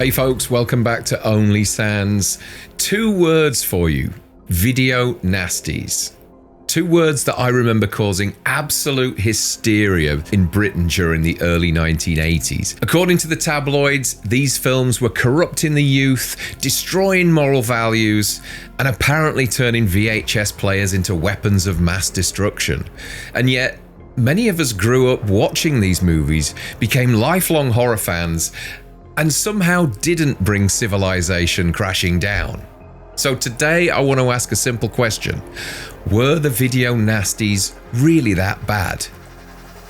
Hey folks, welcome back to Only Sans. 2 words for you. Video nasties. 2 words that I remember causing absolute hysteria in Britain during the early 1980s. According to the tabloids, these films were corrupting the youth, destroying moral values, and apparently turning VHS players into weapons of mass destruction. And yet, many of us grew up watching these movies, became lifelong horror fans, and somehow didn't bring civilization crashing down. So today I want to ask a simple question. Were the video nasties really that bad?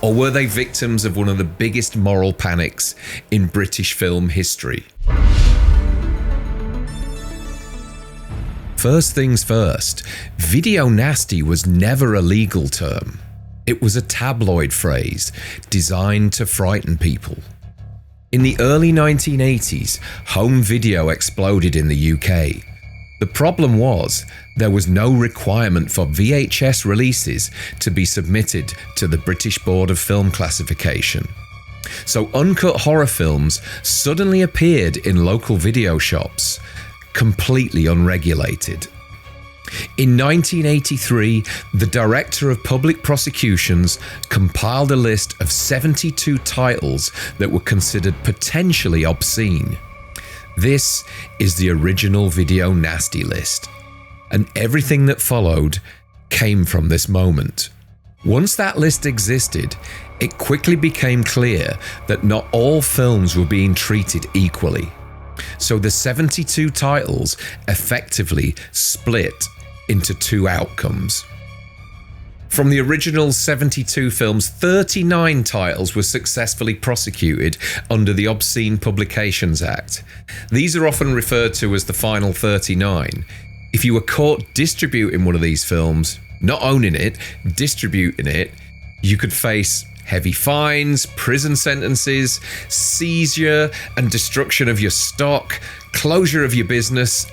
Or were they victims of one of the biggest moral panics in British film history? First things first, video nasty was never a legal term. It was a tabloid phrase designed to frighten people. In the early 1980s, home video exploded in the UK. The problem was, there was no requirement for VHS releases to be submitted to the British Board of Film Classification. So uncut horror films suddenly appeared in local video shops, completely unregulated. In 1983, the Director of Public Prosecutions compiled a list of 72 titles that were considered potentially obscene. This is the original video nasty list, and everything that followed came from this moment. Once that list existed, it quickly became clear that not all films were being treated equally. So the 72 titles effectively split into 2 outcomes. From the original 72 films, 39 titles were successfully prosecuted under the Obscene Publications Act. These are often referred to as the final 39. If you were caught distributing one of these films, not owning it, distributing it, you could face heavy fines, prison sentences, seizure and destruction of your stock, closure of your business.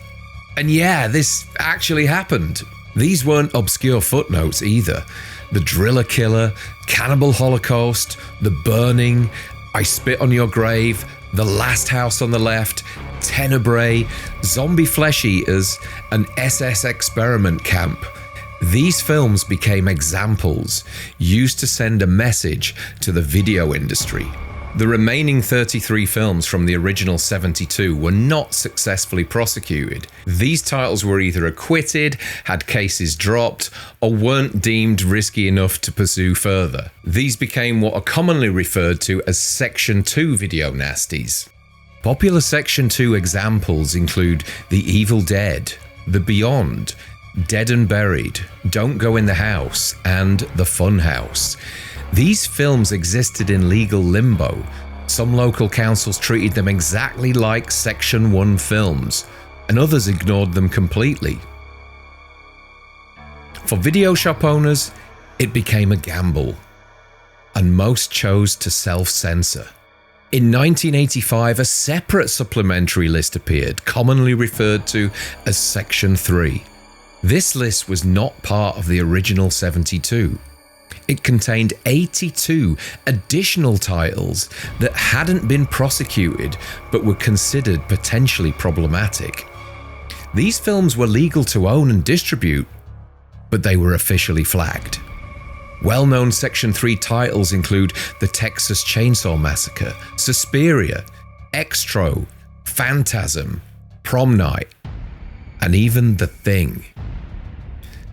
And yeah, this actually happened. These weren't obscure footnotes either. The Driller Killer, Cannibal Holocaust, The Burning, I Spit on Your Grave, The Last House on the Left, Tenebrae, Zombie Flesh Eaters, and SS Experiment Camp. These films became examples used to send a message to the video industry. The remaining 33 films from the original 72 were not successfully prosecuted. These titles were either acquitted, had cases dropped, or weren't deemed risky enough to pursue further. These became what are commonly referred to as Section 2 video nasties. Popular Section 2 examples include The Evil Dead, The Beyond, Dead and Buried, Don't Go in the House, and The Fun House. These films existed in legal limbo. Some local councils treated them exactly like Section 1 films, and others ignored them completely. For video shop owners, it became a gamble, and most chose to self-censor. In 1985, a separate supplementary list appeared, commonly referred to as Section 3. This list was not part of the original 72. It contained 82 additional titles that hadn't been prosecuted but were considered potentially problematic. These films were legal to own and distribute, but they were officially flagged. Well-known Section 3 titles include The Texas Chainsaw Massacre, Suspiria, Extro, Phantasm, Prom Night, and even The Thing.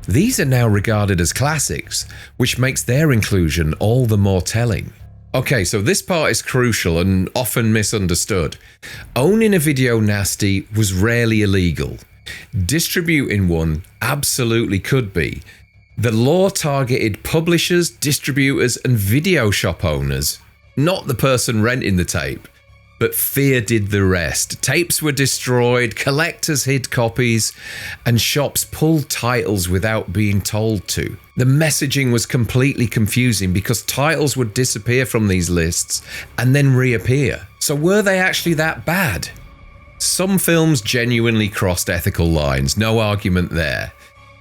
These are now regarded as classics, which makes their inclusion all the more telling. Okay, so this part is crucial and often misunderstood. Owning a video nasty was rarely illegal. Distributing one absolutely could be. The law targeted publishers, distributors, and video shop owners, not the person renting the tape. But fear did the rest. Tapes were destroyed, collectors hid copies, and shops pulled titles without being told to. The messaging was completely confusing because titles would disappear from these lists and then reappear. So were they actually that bad? Some films genuinely crossed ethical lines, no argument there.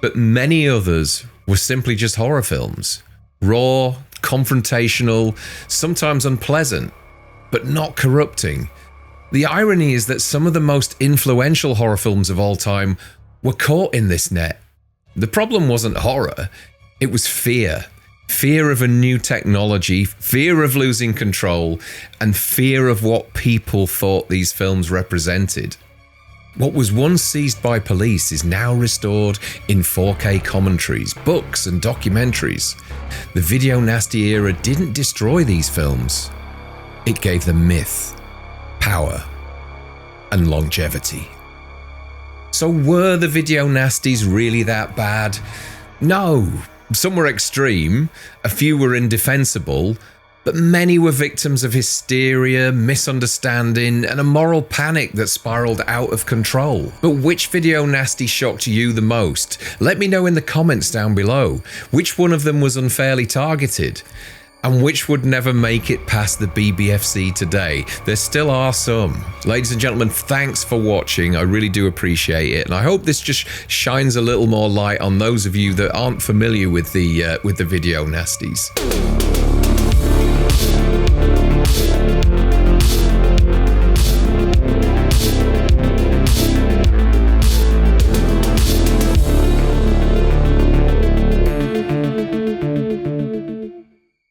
But many others were simply just horror films. Raw, confrontational, sometimes unpleasant, but not corrupting. The irony is that some of the most influential horror films of all time were caught in this net. The problem wasn't horror, it was fear. Fear of a new technology, fear of losing control, and fear of what people thought these films represented. What was once seized by police is now restored in 4K commentaries, books, and documentaries. The video nasty era didn't destroy these films. It gave them myth, power, and longevity. So were the video nasties really that bad? No. Some were extreme, a few were indefensible, but many were victims of hysteria, misunderstanding, and a moral panic that spiraled out of control. But which video nasty shocked you the most? Let me know in the comments down below. Which one of them was unfairly targeted? And which would never make it past the BBFC today? There still are some. Ladies and gentlemen, thanks for watching. I really do appreciate it. And I hope this just shines a little more light on those of you that aren't familiar with the video nasties.